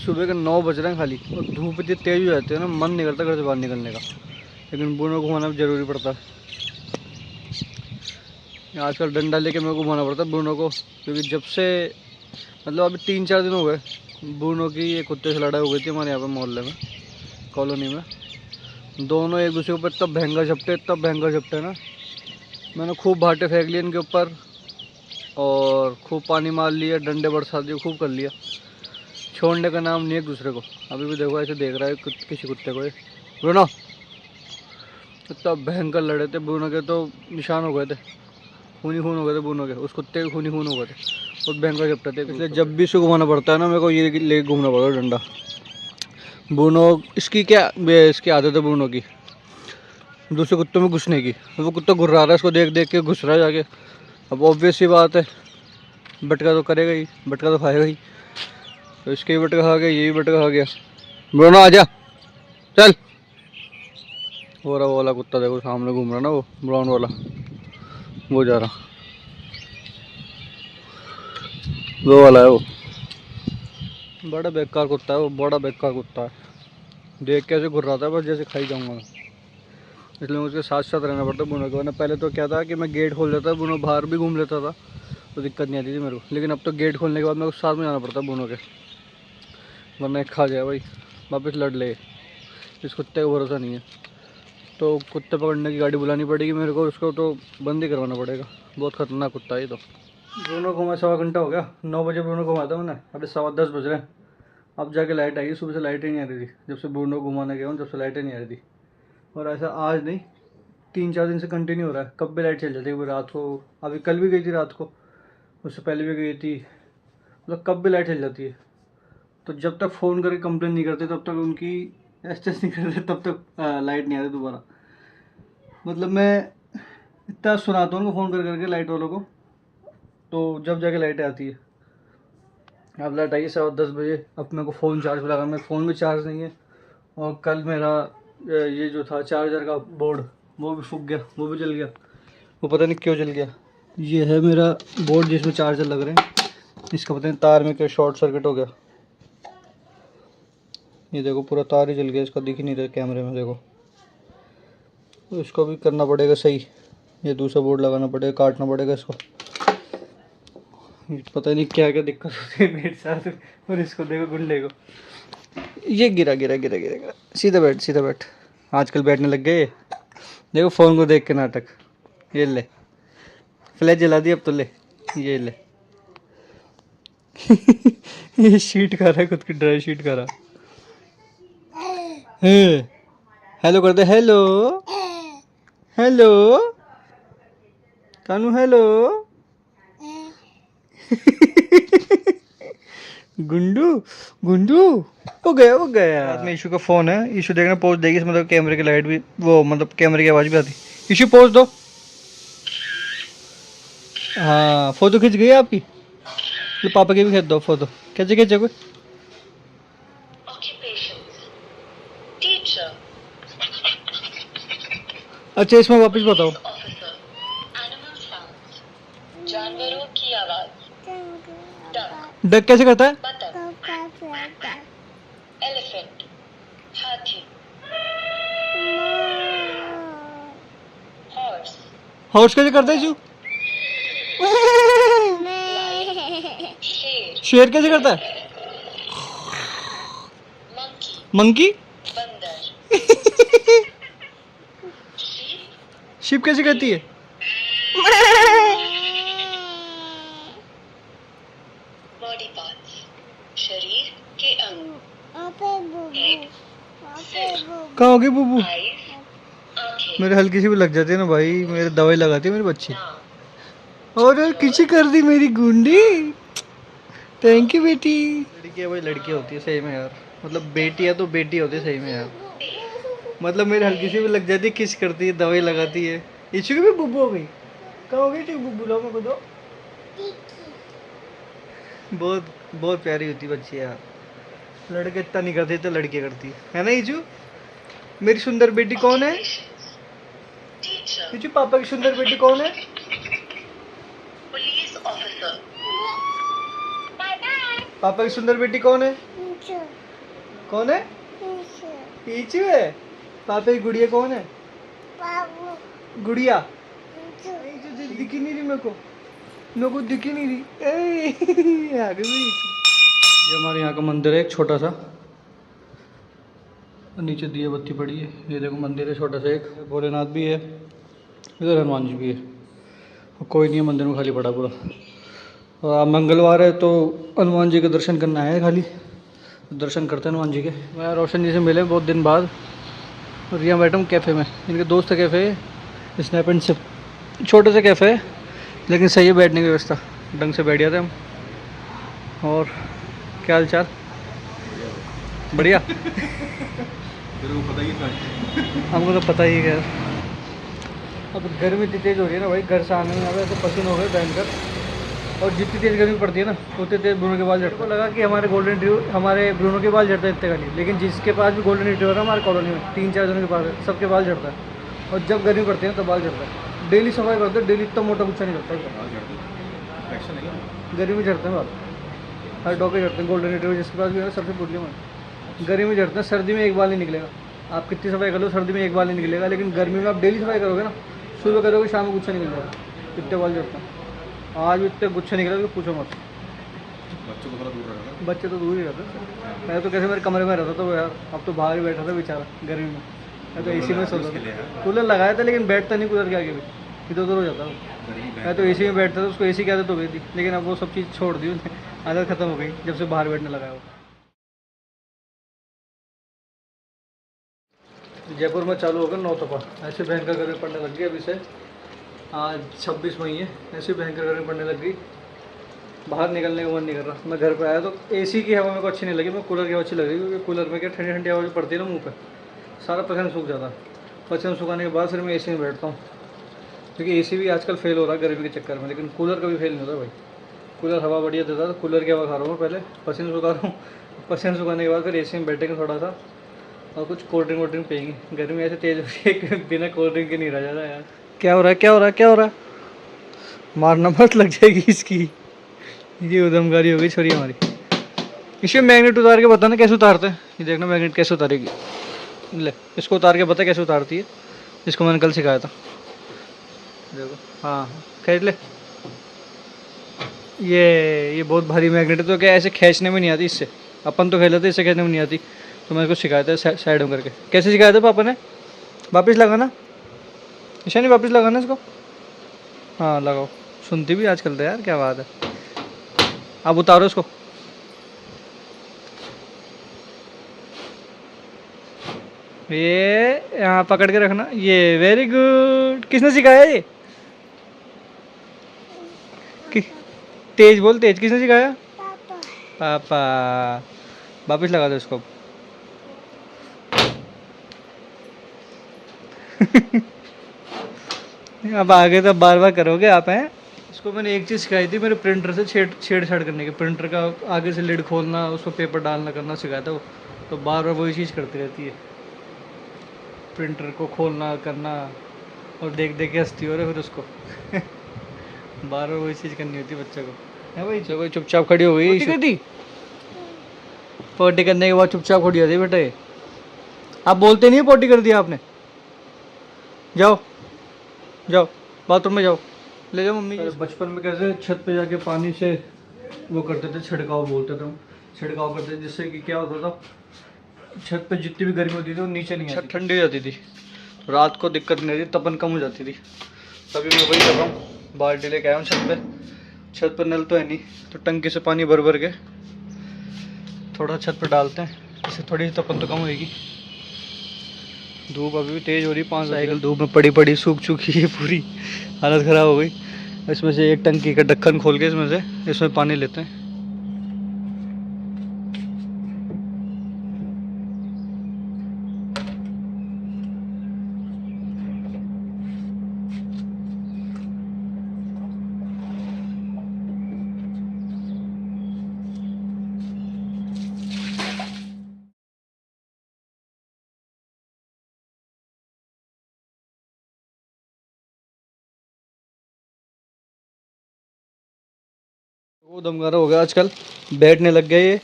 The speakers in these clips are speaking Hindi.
सुबह के 9 बज रहे हैं खाली और धूप इतनी तेज हो जाती है ना, मन नहीं करता घर से बाहर निकलने का, लेकिन ब्रूनो को घुमाना ज़रूरी पड़ता है। आजकल डंडा लेके मेरे को घुमाना पड़ता है ब्रूनो को, क्योंकि जब से मतलब अभी 3-4 दिन हो गए ब्रूनो की ये कुत्ते से लड़ाई हो गई थी हमारे यहाँ पे मोहल्ले में, कॉलोनी में। दोनों एक दूसरे के ऊपर तब भयंकर झपटे ना, मैंने खूब भाटे फेंक लिए इनके ऊपर और खूब पानी मार लिया, डंडे बरसा दिए, खूब कर लिया। छोड़ने का नाम नहीं एक दूसरे को। अभी भी देखो ऐसे देख रहा है किसी कुत्ते को। ब्रूनो इतना भयंकर लड़े थे, ब्रूनो के तो निशान हो गए थे, खून हो गए थे ब्रूनो के, उस कुत्ते के खून हो गए थे, बहुत भयंकर झपटे थे। इसलिए जब भी इसको घुमाना पड़ता है ना मेरे को ये ले घूमना पड़ता है डंडा। ब्रूनो इसकी आदत है ब्रूनो की दूसरे कुत्तों में घुसने की। वो कुत्ता घुर्रा रहा है, इसको देख देख के घुस रहा है जाके। अब ऑब्वियस सी बात है, बटका तो करेगा ही, बटका तो खाएगा ही। तो इसके भी बटका खा गया, ये भी बटका खा गया। ब्रूनो आजा, चल। वो रहा वो वाला कुत्ता, देखो सामने घूम रहा ना, वो ब्राउन वाला, वो जा रहा, वो वाला है वो। बड़ा बेकार कुत्ता है वो, बड़ा बेकार कुत्ता है। देख के ऐसे घुर रहा था बस जैसे खाई जाऊंगा मैं, इसलिए मुझे साथ साथ रहना पड़ता ब्रूनो के। वरना पहले तो क्या था कि मैं गेट खोल लेता, ब्रूनो बाहर भी घूम लेता था तो दिक्कत नहीं आती थी मेरे को। लेकिन अब तो गेट खोलने के बाद मेरे को साथ में जाना पड़ता ब्रूनो के, वरना एक खा जाए भाई, वापस लड़ ले। इस कुत्ते का भरोसा नहीं है, तो कुत्ते पकड़ने की गाड़ी बुलानी पड़ेगी मेरे को, उसको तो बंद ही करवाना पड़ेगा। बहुत ख़तरनाक कुत्ता है ये तो। ब्रूनो को मैं 1.25 घंटा हो गया, 9 बजे ब्रूनो को घुमाया था मैंने, अभी 10:15 बज रहे हैं। अब जाके लाइट आई, सुबह से लाइट ही नहीं आ रही थी। जब से ब्रूनो को घुमाने गया हूँ जब से लाइट ही नहीं आ रही थी। और ऐसा आज नहीं, 3-4 दिन से कंटिन्यू हो रहा है, कब भी लाइट चल जाती है। कभी रात को, अभी कल भी गई थी रात को, उससे पहले भी गई थी, मतलब कब भी लाइट चल जाती है। तो जब तक फ़ोन करके कंप्लेन नहीं करते तब तक उनकी एस्टेस नहीं करते तब तक लाइट नहीं आती दोबारा। मतलब मैं इतना सुनाता हूँ उनको फ़ोन कर करके लाइट वालों को, तो जब जाके लाइट आती है। अब लाइट आई 10:15 बजे, अब मेरे को फ़ोन चार्ज पे लगा, मेरे फ़ोन में चार्ज नहीं है। और कल मेरा ये जो था चार्जर का बोर्ड, वो भी फूक गया, वो भी जल गया, वो पता नहीं क्यों जल गया। ये है मेरा बोर्ड जिसमें चार्जर लग रहे हैं, इसका पता नहीं तार में क्या शॉर्ट सर्किट हो गया। ये देखो पूरा तार ही जल गया, इसका दिख ही नहीं रहा कैमरे में, देखो। तो इसको भी करना पड़ेगा सही, ये दूसरा बोर्ड लगाना पड़ेगा, काटना पड़ेगा इसको। पता नहीं क्या क्या दिक्कत होती है मेरे साथ। और इसको देखो गुंडे को, ये गिरा गिरा गिरा गिरा गिरा, सीधा बैठ सीधा बैठ, आजकल बैठने लग गए। देखो फ़ोन को देख के नाटक, ये ले फ्लैश जला दी अब तो, ले ये ले। ये शीट खा रहा है, खुद की ड्राई शीट खा रहा है। हेलो कर दे, हेलो हेलो कानू, हेलो। गुंडू गुंडू हो गया। रात में ईशू का फ़ोन है, ईशू देखना पोज देगी इसमें, मतलब कैमरे की लाइट भी, वो मतलब कैमरे की आवाज़ भी आती। ईशू पोज दो। हाँ फ़ोटो खींच गई आपकी, तो पापा की भी खींच दो फ़ोटो। कैसे खींचे कोई? अच्छा इसमें वापस बताओ। जानवरों की आवाज, डक कैसे करता है? एलिफेंट, हाथी, हॉर्स, हॉर्स कैसे करता है जू? शेर, शेर कैसे करता है? Monkey, monkey? बंदर, शिप कैसे करती है? बॉडी पार्ट्स, शरीर के अंग, हेड, सिर, कहाँ हो गई बुबू? आईज, आंखें, मेरे हल्की सी भी लग जाती है ना भाई, मेरे दवाई लगाती है मेरी बच्ची। और किसी कर दी मेरी गुंडी, थैंक यू बेटी। लड़की है भाई, लड़की होती है सही में यार, मतलब बेटी है तो बेटी होती है सही में यार। मतलब मेरी हल्की सी भी लग जाती है, किस करती है, दवाई लगाती है। इशू की भी बुबू हो गई, कहाँ हो गई थी बुबू? लो मेरे को दो। बहुत बहुत प्यारी होती बच्ची यार, लड़के इतना नहीं करते तो लड़की करती है ना इजू? मेरी सुंदर बेटी कौन है इजू? पापा की सुंदर बेटी कौन है? पुलिस ऑफिसर, पापा की सुंदर बेटी कौन है? कौन है? पीछू है। पापा की गुड़िया कौन है? गुड़िया दिखी नहीं रही मेरे को दिखी नहीं रही। आ गई। ये हमारे यहाँ का मंदिर है एक छोटा सा, नीचे दिया बत्ती पड़ी है। ये देखो मंदिर है छोटा सा एक, भोलेनाथ भी है, इधर हनुमान जी भी है। और कोई नहीं है मंदिर में, खाली पड़ा पूरा। और आज मंगलवार है तो हनुमान जी के दर्शन करना है, खाली दर्शन करते हैं हनुमान जी के। मैं रोशन जी से मिले बहुत दिन बाद, और यहाँ बैठा हूँ कैफ़े में, इनके दोस्त का कैफ़े है, स्नैप एंड सिप, छोटे से कैफ़े है लेकिन सही है बैठने की व्यवस्था, ढंग से बैठ जाते हम। और क्या हाल चाल? बढ़िया। हमको तो पता ही है। अब गर्मी इतनी तेज़ हो रही है ना भाई, घर से आने में अब ऐसे पसीने हो गए भयंकर। और जितनी तेज़ गर्मी पड़ती है ना उतनी तेज़ ब्रूनो के बाल झड़ते हैं। लगा कि हमारे हमारे ब्रूनो के बाल झड़ते हैं इतने खाली, लेकिन जिसके पास भी गोल्डन रिट्रीवर है हमारे कॉलोनी में 3-4 जनों के पास है, सबके बाल झड़ता है। और जब गर्मी पड़ती है तो बाल झड़ता है। डेली सफाई करते हैं, डेली इतना मोटा गुच्छा नहीं करता। गर्मी में झड़ते हैं बाल, हर डॉग के झड़ते हैं। गोल्डन रिट्रीवर जिसके पास भी है सबसे पूछ लिया मैं, गर्मी में झड़ते हैं। सर्दी में एक बाल नहीं निकलेगा, आप कितनी सफाई कर लो सर्दी में एक बाल नहीं निकलेगा, लेकिन गर्मी में आप डेली सफाई करोगे ना, सुबह करोगे शाम को गुच्छा निकल जाएगा। इतने बाल झड़ते हैं। आज भी इतने गुच्छे निकले तो पूछो मत। बच्चों को थोड़ा दूर रखना। बच्चे तो दूर ही रहते। मैं तो कैसे मेरे कमरे में रहता था वो यार, अब तो बाहर ही बैठा था बेचारा गर्मी में। मैं तो एसी में सोता था, कूलर लगाया था लेकिन बैठता नहीं कूलर के आगे भी, इधर उधर हो जाता वो। मैं तो एसी में बैठता था, उसको एसी की आदत हो गई थी, लेकिन अब वो सब चीज़ छोड़ दी उसने, आदत खत्म हो गई जब से बाहर बैठने लगा वो। जयपुर में चालू हो गया नौतपा, ऐसे भयंकर गर्मी पड़ने लग गई। अभी से आज 26 मई है, ऐसे भयंकर गर्मी पड़ने लग गई, बाहर निकलने का मन नहीं कर रहा। मैं घर पे आया तो एसी की हवा मेरे को अच्छी नहीं लगी, मैं कूलर की हवा अच्छी लग रही, क्योंकि कूलर में क्या ठंडी ठंडी हवा जो पड़ती है ना मुंह पे, सारा पसीना सूख जाता है। पसीना सुखाने के बाद फिर मैं एसी में बैठता हूँ, क्योंकि एसी भी आजकल फेल हो रहा है गर्मी के चक्कर में, लेकिन कूलर कभी फेल नहीं होता भाई। कूलर हवा बढ़िया देता, तो कूलर की हवा खा रहा हूँ पहले, पसीना सुखा रहा हूँ, पसीना सुखाने के बाद फिर एसी में बैठेंगे थोड़ा सा, और कुछ कोल्ड ड्रिंक वोल्ड ड्रिंक पियेंगे। गर्मी ऐसे तेज़ हो रही है कि बिना कोल्ड ड्रिंक के नहीं रह जाता यार। क्या हो रहा है, क्या हो रहा है, क्या हो रहा है? मारना मत लग जाएगी इसकी, ये उधमकारी हो गई छोरी हमारी। इसे मैग्नेट उतार के बताना कैसे उतारते हैं, ये देखना मैग्नेट कैसे उतारेगी। ले इसको उतार के बता कैसे उतारती है, इसको मैंने कल सिखाया था। देखो हाँ खींच ले, ये बहुत भारी मैग्नेट है, तो क्या ऐसे खींचने में नहीं आती इससे, अपन तो खेल लेते इससे खींचने में नहीं आती। तो मैंने इसको सिखाया था साइड में करके। कैसे सिखाया था पापा ने? वापस लगाना ईशानी, वापस लगाना इसको। हाँ लगाओ, सुनती भी आजकल तो यार, क्या बात है। अब उतारो इसको, ये यहाँ पकड़ के रखना, ये वेरी गुड। किसने सिखाया ये? तेज बोल, तेज किसने सिखाया? पापा। वापस लगा दो इसको। अब आगे तो बार बार करोगे आप हैं। इसको मैंने एक चीज़ सिखाई थी, मेरे प्रिंटर से छेड़छाड़ करने के, प्रिंटर का आगे से लिड खोलना, उसको पेपर डालना करना सिखाया था वो, तो बार बार वही चीज़ करती रहती है, प्रिंटर को खोलना करना, और देख देख के हंसती हो रहा फिर उसको। बार बार वही चीज़ करनी होती है बच्चे को। है भाई, चलो चुपचाप खड़ी हो गई थी, पोटी करने के बाद चुपचाप खड़ी हो गई बेटा। ये आप बोलते नहीं पोटी कर दिया आपने, जाओ जाओ बाथरूम में जाओ, ले जाओ मम्मी। बचपन में कैसे छत पे जाके पानी से वो करते थे, छिड़काव बोलते थे हम, छिड़काव करते थे, जिससे कि क्या होता था, छत पे जितनी भी गर्मी होती थी वो नीचे नहीं आती, छत ठंडी हो जाती थी, रात को दिक्कत नहीं होती, तपन कम हो जाती थी। तभी मैं वही कर रहा हूँ, बाल्टी लेके आया हूँ छत पे। छत पर नल तो है नहीं, तो टंकी से पानी भर भर के थोड़ा छत पर डालते हैं, इससे थोड़ी सी तपन तो कम होगी। धूप अभी भी तेज़ हो रही, 5 साइकिल धूप में पड़ी पड़ी सूख चुकी है, पूरी हालत ख़राब हो गई। इसमें से एक टंकी का ढक्कन खोल के इसमें पानी लेते हैं। वो दमगारा हो गया आजकल, बैठने लग गए ये,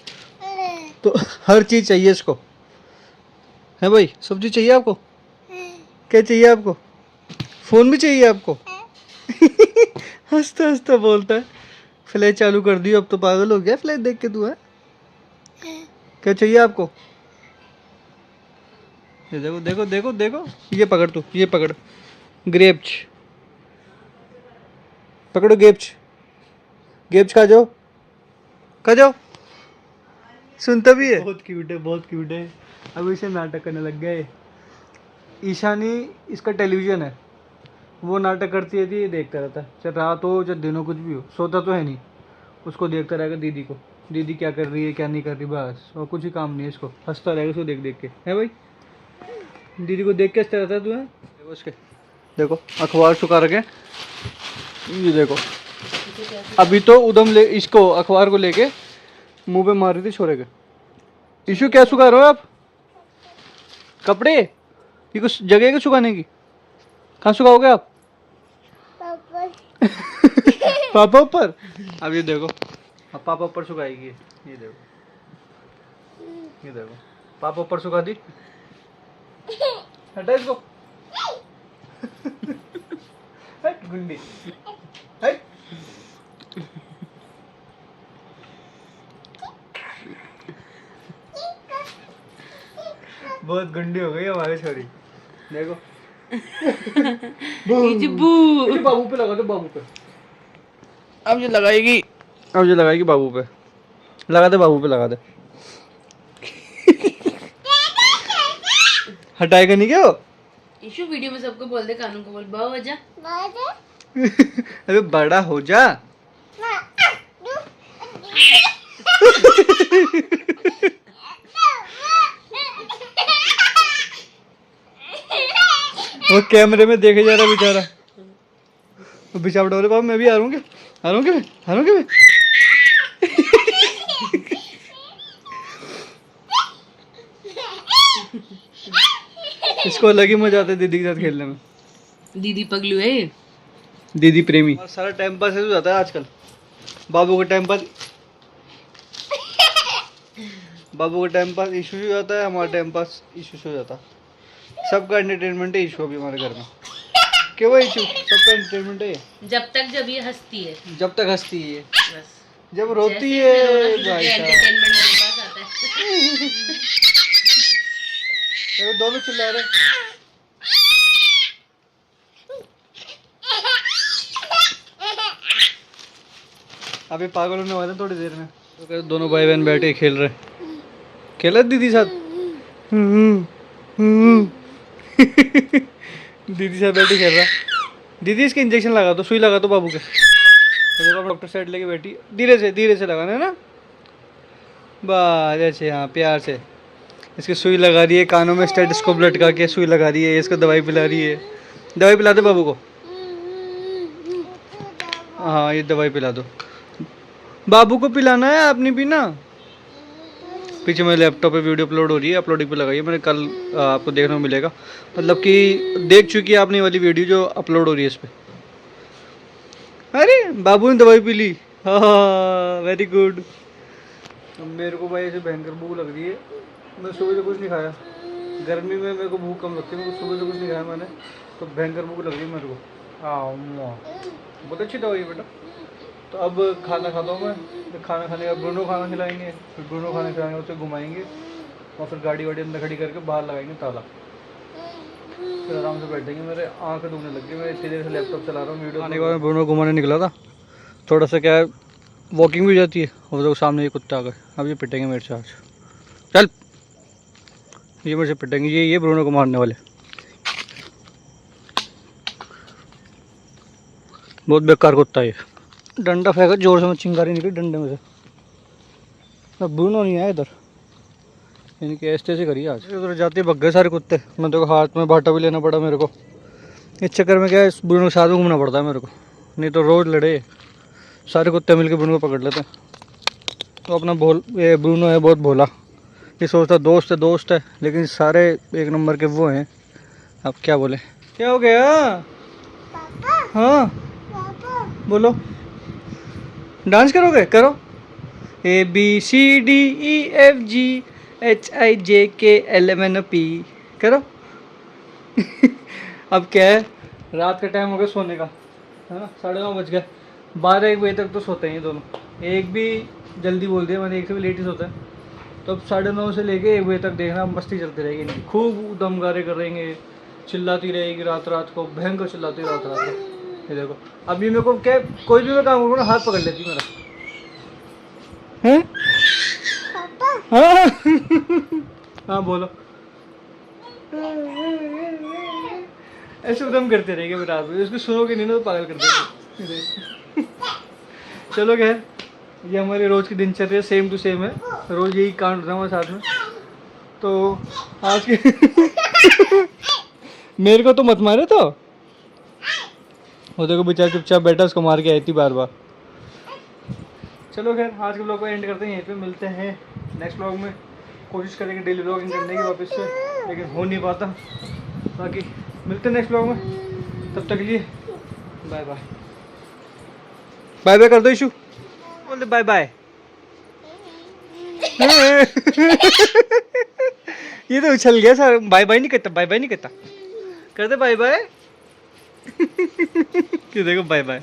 तो हर चीज़ चाहिए इसको, है भाई? सब्जी चाहिए आपको? क्या चाहिए आपको? फ़ोन भी चाहिए आपको? हंसता हंसता बोलता है। फ्लैश चालू कर दी, अब तो पागल हो गया फ्लैश देख के तू है। क्या चाहिए आपको? ये देखो देखो देखो देखो, ये पकड़ तू, ये पकड़ ग्रेप्स, पकड़ो ग्रेप्स, ग्रेप्स खा जाओ, खा जाओ। सुनता भी है, बहुत क्यूट है, बहुत क्यूट है। अब इसे नाटक करने लग गए। ईशानी इसका टेलीविज़न है, वो नाटक करती रहती है, ये देखता रहता है, चाहे रात हो चाहे दिन हो, कुछ भी हो, सोता तो है नहीं। उसको देखता रहेगा दीदी को, दीदी क्या कर रही है क्या नहीं कर रही, बस। और कुछ ही काम नहीं है इसको, हंसता रहेगा उसको देख देख के, है भाई? दीदी को देख के हंसता रहता है तू, है? देखो उसके, देखो अखबार सुखा रखे, ये देखो। अभी तो उदम ले इसको, अखबार को लेके मुंह पे मार रही थी छोरे के। इशू क्या सुखा रहे हो आप? कपड़े? ये कुछ जगह है क्या सुखाने की? कहाँ सुखाओगे आप? पापा ऊपर। अब ये देखो, अब पापा ऊपर सुखाएगी, ये देखो, ये देखो पापा ऊपर सुखा दी। हटा इसको। हट गुंडी, हट। बहुत गुंडी हो गई हमारी छोरी, देखो। बाबू पे लगा दो, बाबू पे। अब ये लगाएगी, अब ये लगाएगी बाबू पे। लगा दे बाबू पे, लगा दे। हटाएगा नहीं क्या वो? इशू वीडियो में सबको बोल दे, कानून को बोल बड़ा हो जा। अबे बड़ा हो जा। वो कैमरे में देखे जा रहा बेचारा। बेचारा बोले बाबा मैं भी आ रहा हूँ क्या, आ रहा हूँ क्या मैं, आ रहा हूँ क्या मैं। इसको अलग ही मजा आता है दीदी के साथ खेलने में। दीदी पगलू है ये। दीदी प्रेमी। और सारा टाइम पास ऐसे हो जाता है आजकल। बाबू का टाइम पास, बाबू का टाइम पास इशू हो जाता है, हमारा टाइम पास इशू हो जाता है। सबका एंटरटेनमेंट है इशू अभी हमारे घर में। क्यों है इशू? सबका एंटरटेनमेंट है जब ये हंसती है, जब तक हंसती है, बस। जब रोती जैसे है इसमें रोना शुरू भाई किया, साहब। एंटरटेनमेंट मेरे पास आता है। देखो दोनों चिल्ला रहे। अभी पागल होने वाले हैं थोड़ी देर में। तो दोनों भाई बहन बैठे खेल रहे, खेला दीदी साथ। दीदी साथ बैठे खेल रहा। दीदी इसके इंजेक्शन लगा दो, सुई लगा दो बाबू के। देखो डॉक्टर साइड लेके बैठी, धीरे से लगाना है ना, बस ऐसे, हाँ प्यार से। इसकी सुई लगा रही है, कानों में स्टेथोस्कोप लटका के सुई लगा रही है, इसको दवाई पिला रही है। दवाई पिला दो बाबू को, हाँ ये दवाई पिला दो। बाबू को पिलाना है, आप नहीं पीना। पीछे मेरे लैपटॉप पे वीडियो अपलोड हो रही है, अपलोडिंग पे लगाई है मैंने, कल आपको देखने को मिलेगा। मतलब कि देख चुकी है आपने ये वाली वीडियो जो अपलोड हो रही है इस पर। अरे बाबू ने दवाई पी ली, हाँ वेरी गुड। मेरे को भाई ऐसे भयंकर भूख लग रही है, मैं सुबह से कुछ नहीं खाया। गर्मी में मेरे को भूख कम लगती है, मेरे को सुबह से कुछ नहीं खाया मैंने, तो भयंकर भूख लग रही है मेरे को। बहुत अच्छी दवाई है बेटा। तो अब खाना खाता हूँ मैं, तो खाना खाने का ब्रूनो खाना खिलाएंगे, फिर ब्रूनो खाना खिलाएंगे, उसे घुमाएंगे और फिर गाड़ी वाड़ी अंदर खड़ी करके बाहर लगाएंगे ताला, फिर आराम से बैठेंगे। मेरे आँखें दुखने लग गई, मैं इतनी देर से लैपटॉप चला रहा हूँ। वीडियो खाने के बाद मैं ब्रूनो घुमाने निकला था, थोड़ा सा क्या है वॉकिंग भी हो जाती है। और तो सामने ये कुत्ता आ गए, अब ये पिटेंगे मेरे से आज। चल, ये मेरे से पिटेंगे, ये ब्रूनो को मारने वाले। बहुत बेकार कुत्ता है ये। डंडा फेंका जोर से, मैं चिंगारी निकली डंडे में से। अब ब्रूनो नहीं आया इधर, इनकी ऐसे से करिए आज। उधर जाते भग गए सारे कुत्ते। मैं तो हाथ में बाटा भी लेना पड़ा मेरे को। इस चक्कर में क्या है, इस ब्रूनो के साथ में घूमना पड़ता है मेरे को, नहीं तो रोज़ लड़े सारे कुत्ते मिलके ब्रूनो को पकड़ लेते हैं। तो अपना ये ब्रूनो है बहुत भोला, ये सोचता दोस्त है, लेकिन सारे एक नंबर के वो हैं। अब क्या बोले, क्या हो गया? हाँ बोलो, डांस करोगे? करो, ABCDEFGHIJKLMNOP करो। अब क्या है, रात का टाइम हो गया सोने का, है ना, 9:30 बज गए। 12-1 बजे तक तो सोते हैं ये दोनों। एक भी जल्दी बोल दिया मैंने, एक से भी लेट ही सोता है। तो अब 9:30 से लेके 1 बजे तक देखना मस्ती चलती रहेगी इनकी। खूब दमगारे कर रहेंगे, चिल्लाती रहेगी रात रात को, भयंकर चिल्लाती रात रात को। ये देखो अभी मेरे को क्या, कोई भी मैं काम करूँ ना हाथ पकड़ लेती मेरा, हैं? हाँ हाँ बोलो। ऐसे उदम करते रहेंगे मैं रात में, उसको सुनोगे नहीं ना तो पागल कर देंगे। चलो खैर, ये हमारी रोज़ की दिनचर्या सेम टू सेम है, रोज़ यही कांड होता है हमारे साथ में। तो आज के मेरे को तो मत मारे तो, वो देखो बेचारा चुपचाप बैठा, उसको मार के आई थी बार बार। चलो खैर, आज के ब्लॉग को एंड करते हैं यहीं पे, मिलते हैं नेक्स्ट ब्लॉग में। कोशिश करेंगे डेली ब्लॉगिंग करने की वापस से, लेकिन हो नहीं पाता। बाकी मिलते हैं नेक्स्ट ब्लॉग में, तब तक के लिए बाय बाय। बाय बाय कर दो इशू, बोल दे बाय बाय। ये तो उछल गया सर, बाय बाय नहीं करता, बाय बाय नहीं करता, कर दे बाय बाय। ये देखो बाय बाय।